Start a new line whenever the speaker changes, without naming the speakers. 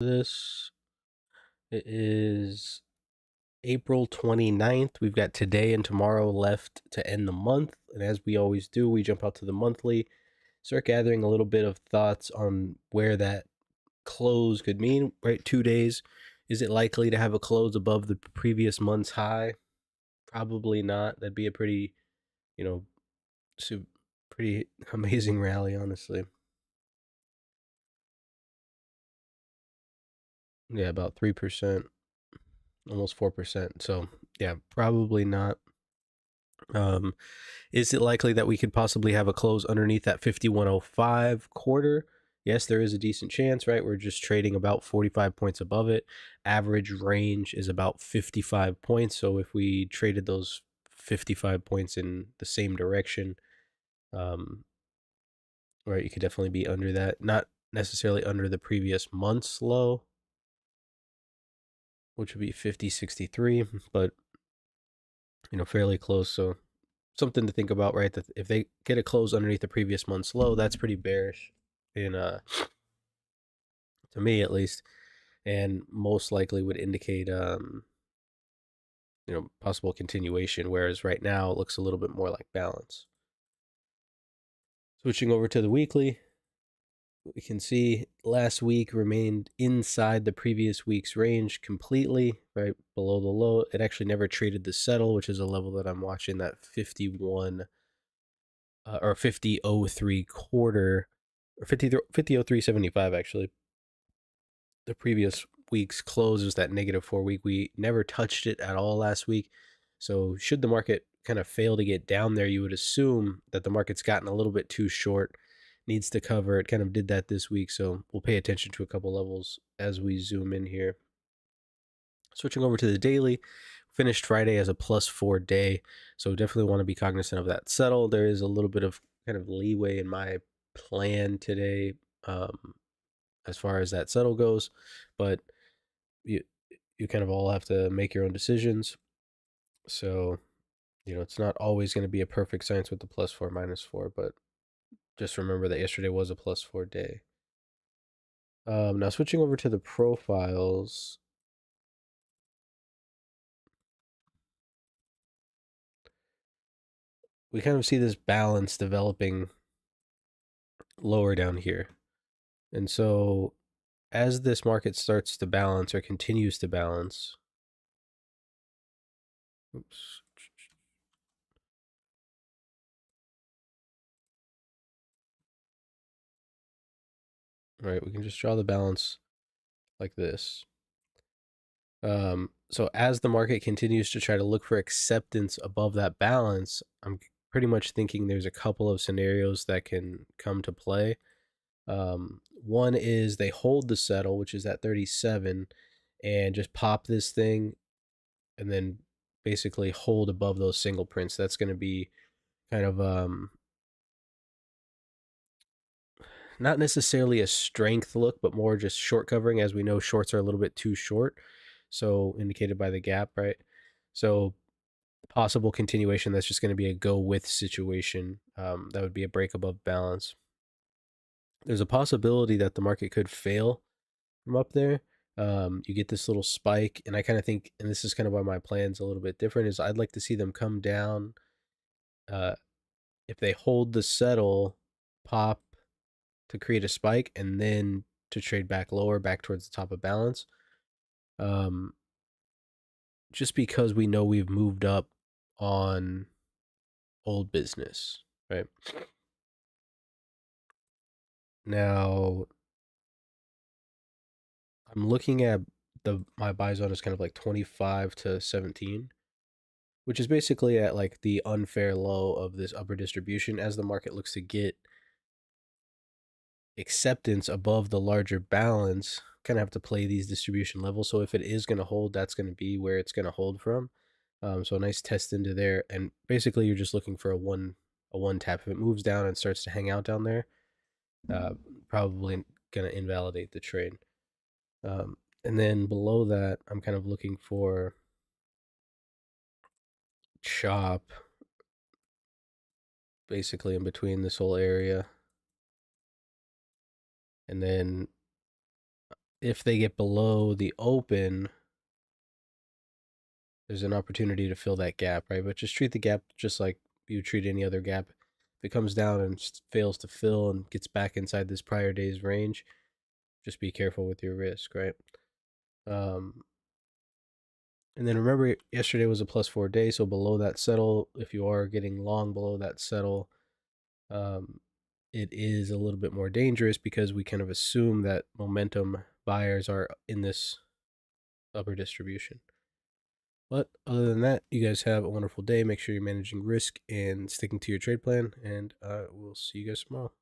This it is April 29th. We've got today and tomorrow left to end the month. And as we always do, we jump out to the monthly, start gathering a little bit of thoughts on where that close could mean, right? 2 days. Is it likely to have a close above the previous month's high? Probably not. That'd be a pretty, you know, pretty amazing rally, honestly. Yeah, about 3%, almost 4%. So, yeah, probably not. Um, is it likely that we could possibly have a close underneath that 5105 quarter? Yes, there is a decent chance, right? We're just trading about 45 points above it. Average range is about 55 points. So if we traded those 55 points in the same direction, um, right, you could definitely be under that. Not necessarily under the previous month's low, which would be 50.63, but fairly close. So something to think about, right? That if they get a close underneath the previous month's low, that's pretty bearish, in to me at least, and most likely would indicate possible continuation. Whereas right now it looks a little bit more like balance. Switching over to the weekly, we can see last week remained inside the previous week's range completely, right below the low. It actually never traded the settle, which is a level that I'm watching, that 51 or 50.03 quarter, or 50.0375 actually. The previous week's close was that -4 week. We never touched it at all last week. So should the market kind of fail to get down there, you would assume that the market's gotten a little bit too short, needs to cover. It kind of did that this week. So we'll pay attention to a couple levels as we zoom in here. Switching over to the daily, finished Friday as a +4 day. So definitely want to be cognizant of that settle. There is a little bit of kind of leeway in my plan today, as far as that settle goes, but you kind of all have to make your own decisions. So, it's not always going to be a perfect science with the +4, -4, but just remember that yesterday was a +4 day. Now switching over to the profiles, we kind of see this balance developing lower down here. And so as this market starts to balance or continues to balance, oops, all right, we can just draw the balance like this. So as the market continues to try to look for acceptance above that balance, I'm pretty much thinking there's a couple of scenarios that can come to play. One is they hold the settle, which is at 37, and just pop this thing and then basically hold above those single prints. That's going to be kind of not necessarily a strength look, but more just short covering. As we know, shorts are a little bit too short, so indicated by the gap, right? So possible continuation, that's just going to be a go with situation. That would be a break above balance. There's a possibility that the market could fail from up there. You get this little spike, and I kind of think, and this is kind of why my plan's a little bit different, is I'd like to see them come down. If they hold the settle, pop to create a spike, and then to trade back lower, back towards the top of balance. Just because we know we've moved up on old business, right? Now, I'm looking at my buy zone is kind of like 25 to 17, which is basically at like the unfair low of this upper distribution. As the market looks to get acceptance above the larger balance, kind of have to play these distribution levels. So if it is going to hold, that's going to be where it's going to hold from. So a nice test into there, and basically you're just looking for a one tap. If it moves down and starts to hang out down there, probably going to invalidate the trade. And then below that, I'm kind of looking for chop, basically in between this whole area. And then if they get below the open, there's an opportunity to fill that gap, right? But just treat the gap just like you treat any other gap. If it comes down and fails to fill and gets back inside this prior day's range, just be careful with your risk, right? Um, and then remember, yesterday was a +4 day, so below that settle, if you are getting long below that settle, it is a little bit more dangerous because we kind of assume that momentum buyers are in this upper distribution. But other than that, you guys have a wonderful day. Make sure you're managing risk and sticking to your trade plan, and we'll see you guys tomorrow.